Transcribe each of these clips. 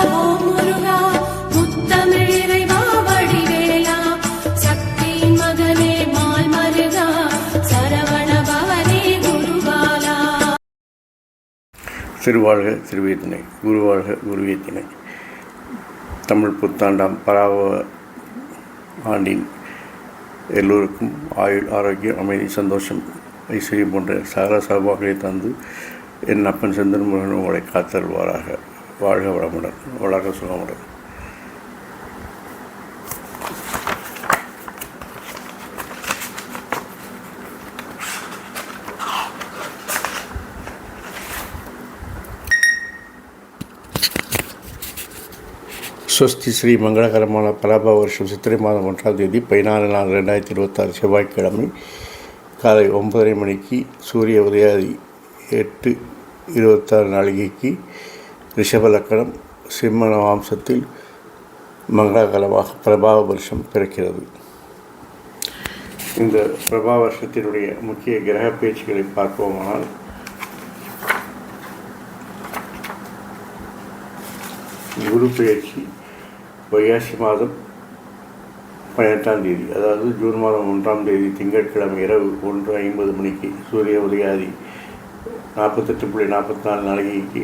ஓம் முருகா முத்தமிழ் இறைவா வடிவேலா சக்தியின் மகனே மால் மருகா சரவண பவனே குருபாலா. திருவாழ்க திருவேத்தினை, குருவாழ்க குருவேத்தினை. தமிழ் புத்தாண்டாம் பராவ ஆண்டின் எல்லோருக்கும் ஆயுள், ஆரோக்கியம், அமைதி, சந்தோஷம், ஐஸ்வர்யம் போன்ற சகல சகபாக்களை தந்து என் அப்பன் செந்தன் முருகன் உங்களை காத்தருவாராக. வாழ்க வளமுடன், வளர்க சுகமுடன். ஸ்வஸ்தி ஸ்ரீ மங்களகரமான பராப வருஷம் சித்திரை மாதம் 1ஆம் தேதி 14/4/2026 செவ்வாய்க்கிழமை காலை 9:30 மணிக்கு சூரிய உதயாதி 8:26 நாளிகைக்கு ரிஷப லக்கணம் சிம்ம வம்சத்தில் மங்களகரமாக பிரபாவ வருஷம் பிறக்கிறது. இந்த பிரபாவ வருஷத்தினுடைய முக்கிய கிரக பேச்சுகளை பார்ப்போமானால், குரு பெயர்ச்சி வைகாசி மாதம் 18ஆம் தேதி, அதாவது ஜூன் மாதம் 1ஆம் தேதி திங்கட்கிழமை இரவு 1:50 மணிக்கு சூரிய உதயாதி 48.44 நாளிகைக்கு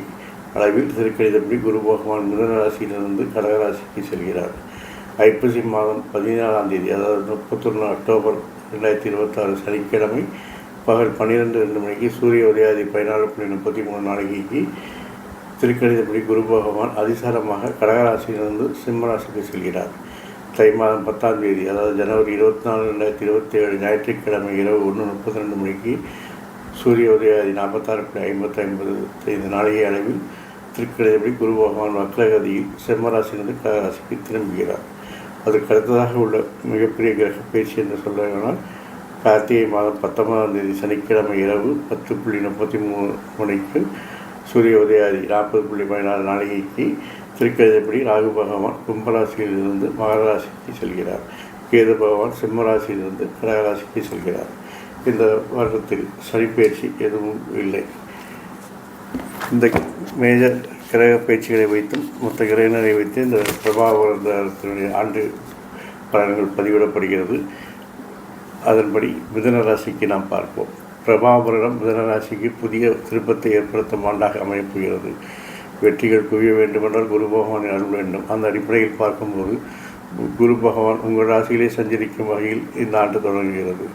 அளவில் திருக்கணிதப்படி குரு பகவான் மிதுன ராசியிலிருந்து கடகராசிக்கு செல்கிறார். ஐப்பசி மாதம் 14ஆம் தேதி, அதாவது 31 அக்டோபர் 2026 சனிக்கிழமை பகல் 12:02 மணிக்கு சூரிய உதயாதி 14.33 நாளிகைக்கு திருக்கணிதப்படி குரு பகவான் அதிசாரமாக கடகராசியிலிருந்து சிம்மராசிக்கு செல்கிறார். தை மாதம் 10ஆம் தேதி, அதாவது ஜனவரி 24, 2027 ஞாயிற்றுக்கிழமை இரவு 1:32 மணிக்கு சூரிய உதயாதி 46.55 நாளிகை அளவில் திருக்கணிதப்படி குரு பகவான் வக்ரகதியில் சிம்மராசியிலிருந்து கடகராசிக்கு திரும்புகிறார். அதற்கு அடுத்ததாக உள்ள மிகப்பெரிய கிரக பயிற்சி என்று சொல்ல கார்த்திகை மாதம் 19ஆம் தேதி சனிக்கிழமை இரவு 10:33 மணிக்கு சூரிய உதயாதி 40.14 நாளிகைக்கு திருக்கணிதப்படி ராகு பகவான் கும்பராசியிலிருந்து மகராசிக்கு செல்கிறார். கேது பகவான் சிம்மராசியிலிருந்து கடகராசிக்கு செல்கிறார். இந்த வருடத்தில் சனிப்பயிற்சி எதுவும் இல்லை. இந்த மேஜர் கிரக பயிற்சிகளை வைத்தும் மற்ற கிரகங்களை வைத்து இந்த பிரபாவத்தினுடைய ஆண்டு பலன்கள் பதிவிடப்படுகிறது. அதன்படி மிதுன ராசிக்கு நாம் பார்ப்போம். பிரபாவரிடம் மிதுன ராசிக்கு புதிய திருப்பத்தை ஏற்படுத்தும் ஆண்டாக அமையப்போகிறது. வெற்றிகள் குவிய வேண்டுமென்றால் குரு பகவானின் அருள் வேண்டும். அந்த அடிப்படையில் பார்க்கும்போது குரு பகவான் உங்கள் ராசியிலே சஞ்சரிக்கும் வகையில் இந்த ஆண்டு தொடங்குகிறது.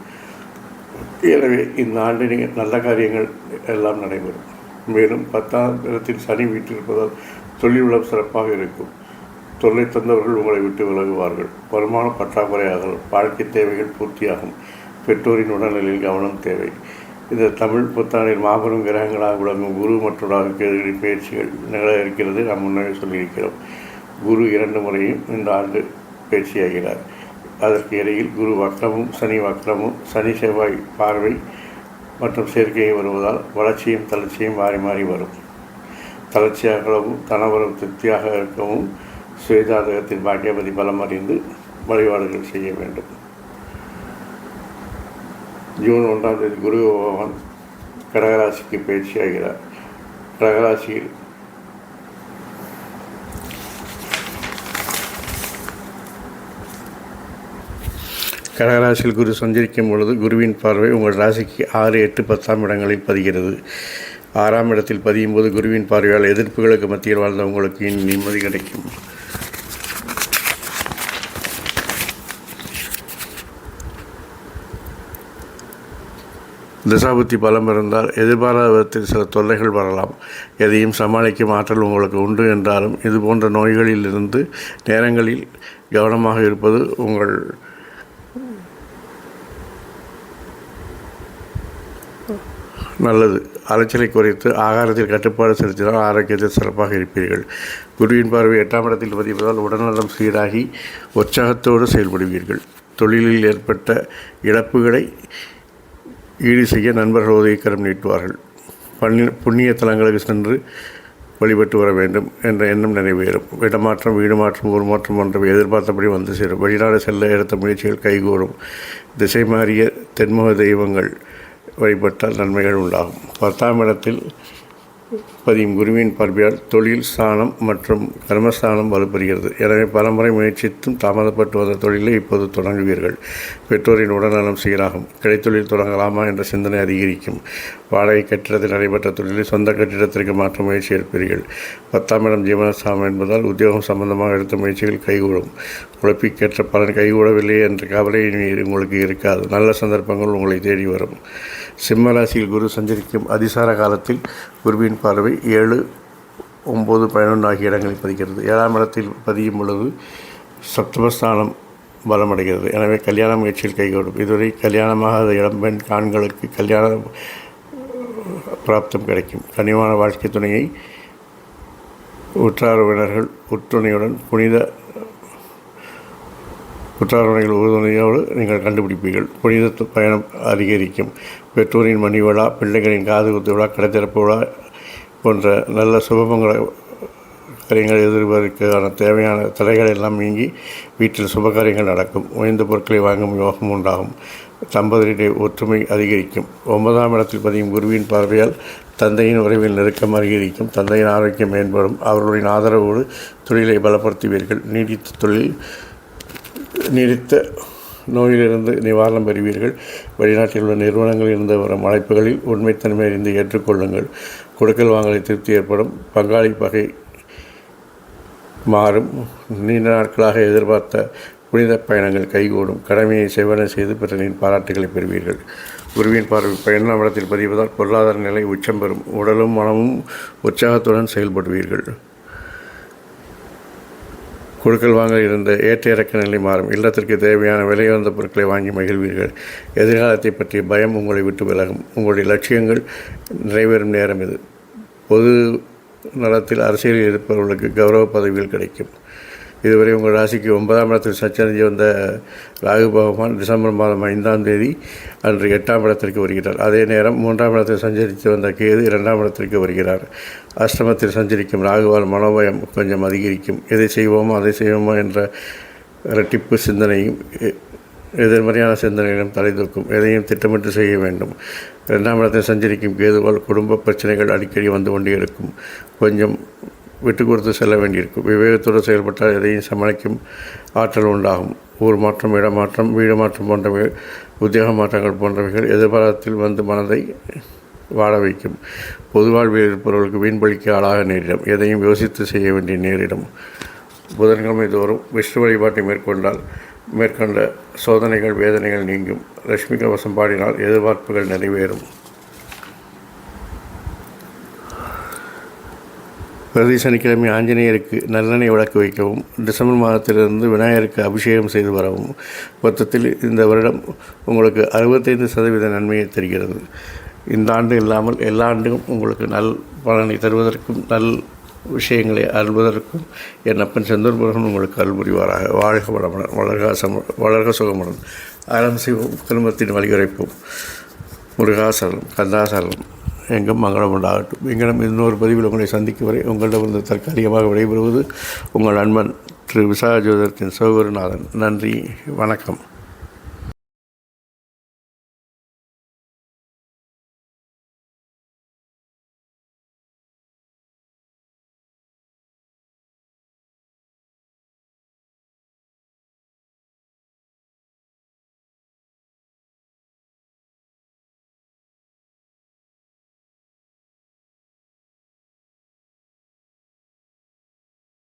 எனவே இந்த ஆண்டு நீங்கள் நல்ல காரியங்கள் எல்லாம் நடைபெறும். மேலும் 10ஆம் இடத்தில் சனி வீட்டிருப்பதால் தொழில் வளம் சிறப்பாக இருக்கும். தொல்லை தந்தவர்கள் உங்களை விட்டு விலகுவார்கள். வருமான பற்றாக்குறையாகல், வாழ்க்கை தேவைகள் பூர்த்தியாகும். பெற்றோரின் உடல்நிலையில் கவனம் தேவை. இந்த தமிழ் புத்தாண்டில் மாபெரும் கிரகங்களாக விளங்கும் குரு மற்றும் ராகு கேது பயிற்சிகள் நிகழ இருக்கிறது. நாம் முன்னே சொல்லியிருக்கிறோம். குரு 2 முறையும் இந்த ஆண்டு பயிற்சியாகிறார். அதற்கு இடையில் குரு வக்ரமும் சனி வக்ரமும் சனி செவ்வாய் பார்வை மற்றும் சேர்க்கையை வருவதால் வளர்ச்சியும் தளர்ச்சியும் மாறி மாறி வரும். தளர்ச்சியாகவும் தனவரம் திருப்தியாக இருக்கவும் சுயஜாதகத்தின் பாக்கியபதி பலம் அறிந்து வழிபாடுகள் செய்ய வேண்டும். ஜூன் 1ஆம் தேதி குரு பகவான் கடகராசிக்கு பயிற்சியாகிறார். கடகராசியில் குரு சஞ்சரிக்கும் பொழுது குருவின் பார்வை உங்கள் ராசிக்கு 6, 8, 10ஆம் இடங்களில் பதிகிறது. 6ஆம் இடத்தில் பதியும் போது குருவின் பார்வையால் எதிர்ப்புகளுக்கு மத்தியில் வாழ்ந்த உங்களுக்கு இனி நிம்மதி கிடைக்கும். திசாபுத்தி பலம் இருந்தால் எதிர்பாராத விதத்தில் சில தொல்லைகள் வரலாம். எதையும் சமாளிக்கும் ஆற்றல் உங்களுக்கு உண்டு என்றாலும் இது போன்ற நோய்களிலிருந்து நேரங்களில் கவனமாக இருப்பது உங்கள் நல்லது. அலைச்சலை குறைத்து ஆகாரத்தில் கட்டுப்பாடு செலுத்தினால் ஆரோக்கியத்தில் சிறப்பாக இருப்பீர்கள். குருவின் பார்வை 8ஆம் இடத்தில் பதிவதால் உடல்நலம் சீராகி உற்சாகத்தோடு செயல்படுவீர்கள். தொழிலில் ஏற்பட்ட இழப்புகளை ஈடு செய்ய நண்பர்கள் உதவிக்கரம் நீட்டுவார்கள். புண்ணிய தலங்களுக்கு சென்று வழிபட்டு வர வேண்டும் என்ற எண்ணம் நிறைவேறும். இடமாற்றம், வீடு மாற்றம், ஊர் மாற்றம் போன்றவை எதிர்பார்த்தபடி வந்து சேரும். வெளிநாடு செல்ல எடுத்த முயற்சிகள் கைகூடும். திசை மாறிய தென்முக தெய்வங்கள் வழிபட்டால் நன்மைகள் உண்டாகும். 10ஆம் இடத்தில் பதியும் குருவின் பார்வையால் தொழில் ஸ்தானம் மற்றும் கர்மஸ்தானம் வலுப்பெறுகிறது. எனவே பலமுறை முயற்சித்தும் தாமதப்பட்டு வந்த தொழிலை இப்போது தொடங்குவீர்கள். பெற்றோரின் உடல்நலம் சீராகும். கிடைத்தொழில் தொடங்கலாமா என்ற சிந்தனை அதிகரிக்கும். வாடகை கட்டிடத்தில் நடைபெற்ற தொழிலை சொந்த கட்டிடத்திற்கு மாற்ற முயற்சி எடுப்பீர்கள். 10ஆம் இடம் ஜீவனஸ்தானம் என்பதால் உத்தியோகம் சம்பந்தமாக எடுத்த முயற்சிகள் கைகூடும். உழைப்பிற்கேற்ற பலன் கைகூடவில்லை என்ற கவலை உங்களுக்கு இருக்காது. நல்ல சந்தர்ப்பங்கள் உங்களை தேடி வரும். சிம்ம ராசியில் குரு சஞ்சரிக்கும் அதிசார காலத்தில் குருவின் பார்வை 7, 9, 11 ஆகிய இடங்களில் பதிக்கிறது. 7ஆம் இடத்தில் பதியும் பொழுது சப்தமஸ்தானம் பலமடைகிறது. எனவே கல்யாண முயற்சியில் கைகூடும். இதுவரை கல்யாணமாகாத இளம்பெண் ஆண்களுக்கு கல்யாண பிராப்தம் கிடைக்கும். கனிவான வாழ்க்கை துணையை உற்றார் உறுதுணையோடு நீங்கள் கண்டுபிடிப்பீர்கள். புனித பயணம் அதிகரிக்கும். பெற்றோரின் மணி விழா, பிள்ளைகளின் காது குத்து விழா, கடைத்திறப்பு விழா போன்ற நல்ல சுபமங்கள காரியங்கள் எதிர்வதற்கான தேவையான தடைகள் எல்லாம் நீங்கி வீட்டில் சுபகாரியங்கள் நடக்கும். உயர்ந்த பொருட்களை வாங்கும் யோகம் உண்டாகும். தம்பதியிடையே ஒற்றுமை அதிகரிக்கும். 9ஆம் இடத்தில் பதியும் குருவின் பார்வையால் தந்தையின் உறவில் நெருக்கம் அதிகரிக்கும். தந்தையின் ஆரோக்கியம் மேம்படும். அவர்களுடைய ஆதரவோடு தொழிலை பலப்படுத்துவீர்கள். நீடித்த நோயிலிருந்து நிவாரணம் பெறுவீர்கள். வெளிநாட்டில் உள்ள நிறுவனங்களில் இருந்து வரும் அழைப்புகளில் உண்மைத்தன்மை அறிந்து ஏற்றுக்கொள்ளுங்கள். கொடுக்கல் வாங்கலை திருப்தி ஏற்படும். பங்காளி பகை மாறும். நீண்ட நாட்களாக எதிர்பார்த்த புனித பயணங்கள் கைகூடும். கடமையை செவ்வன செய்து பிறரின் பாராட்டுகளை பெறுவீர்கள். குருவின் பார்வை 12ஆம் இடத்தில் பதிவதால் பொருளாதார நிலை உச்சம் பெறும். உடலும் மனமும் உற்சாகத்துடன் செயல்படுவீர்கள். கொடுக்கல் வாங்க இருந்த ஏற்ற இறக்க நிலை மாறும். இல்லத்திற்கு தேவையான விலையுயர்ந்த பொருட்களை வாங்கி மகிழ்வீர்கள். எதிர்காலத்தை பற்றிய பயம் உங்களை விட்டு விலகும். உங்களுடைய லட்சியங்கள் நிறைவேறும் நேரம் இது. பொது நலத்தில் அரசியலில் இருப்பவர்களுக்கு கௌரவ பதவிகள் கிடைக்கும். இதுவரை உங்கள் ராசிக்கு 9ஆம் இடத்தில் சஞ்சரித்து வந்த ராகு பகவான் டிசம்பர் மாதம் 5ஆம் தேதி அன்று 8ஆம் இடத்திற்கு வருகிறார். அதே நேரம் 3ஆம் இடத்தில் சஞ்சரித்து வந்த கேது 2ஆம் இடத்திற்கு வருகிறார். அஷ்டமத்தில் சஞ்சரிக்கும் ராகுவால் மனோபயம் கொஞ்சம் அதிகரிக்கும். எதை செய்வோமோ அதை செய்வோமோ என்ற இரட்டிப்பு சிந்தனையும் எதிர்மறையான சிந்தனைகளும் தலை தூக்கும். எதையும் திட்டமிட்டு செய்ய வேண்டும். 2ஆம் இடத்தில் சஞ்சரிக்கும் கேதுவால் குடும்ப பிரச்சனைகள் அடிக்கடி வந்து கொண்டே இருக்கும். கொஞ்சம் விட்டு கொடுத்து செல்ல வேண்டியிருக்கும். விவேகத்தோடு செயல்பட்டால் எதையும் சமாளிக்கும் ஆற்றல் உண்டாகும். ஊர் மாற்றம், இடமாற்றம், வீடு மாற்றம் போன்றவைகள், உத்தியோக மாற்றங்கள் போன்றவைகள் எதிர்பாரத்தில் வந்து மனதை வாழ வைக்கும். பொது வாழ்வில் இருப்பவர்களுக்கு வீண்பளிக்க ஆளாக நேரிடும். எதையும் யோசித்து செய்ய வேண்டிய நேரிடும். புதன்கிழமை தோறும் விஷ்ணு வழிபாட்டை மேற்கொண்ட சோதனைகள், வேதனைகள் நீங்கும். லட்சுமி கவசம் பாடினால் எதிர்பார்ப்புகள் நிறைவேறும். பிரதி சனிக்கிழமை ஆஞ்சநேயருக்கு நல்லெண்ணெய் விளக்கு வைக்கவும், டிசம்பர் மாதத்திலிருந்து விநாயகருக்கு அபிஷேகம் செய்து வரவும். மொத்தத்தில் இந்த வருடம் உங்களுக்கு 65% நன்மையை தருகிறது. இந்த ஆண்டு இல்லாமல் எல்லா ஆண்டும் உங்களுக்கு நல் பலனை தருவதற்கும் நல் விஷயங்களை அருள்வதற்கும் என் அப்பன் செந்தூர் முருகன் உங்களுக்கு அருள் புரிவாராக. வாழ்க வளமுடன், வளர்க சுகமுடன். அறம் செய்வோம், குடும்பத்தின் வழியுரைப்போம். முருகாசரணம், கந்தாசரணம், எங்கும் மங்களம் உண்டாகட்டும். எங்களிடம் இன்னொரு பதிவில் உங்களை சந்திக்கும் வரை உங்களிடமிருந்து தற்காலிகமாக விடைபெறுவது உங்கள் நண்பன் திரு விசாக ஜோதிடத்தின் சிவகுருநாதன். நன்றி, வணக்கம்.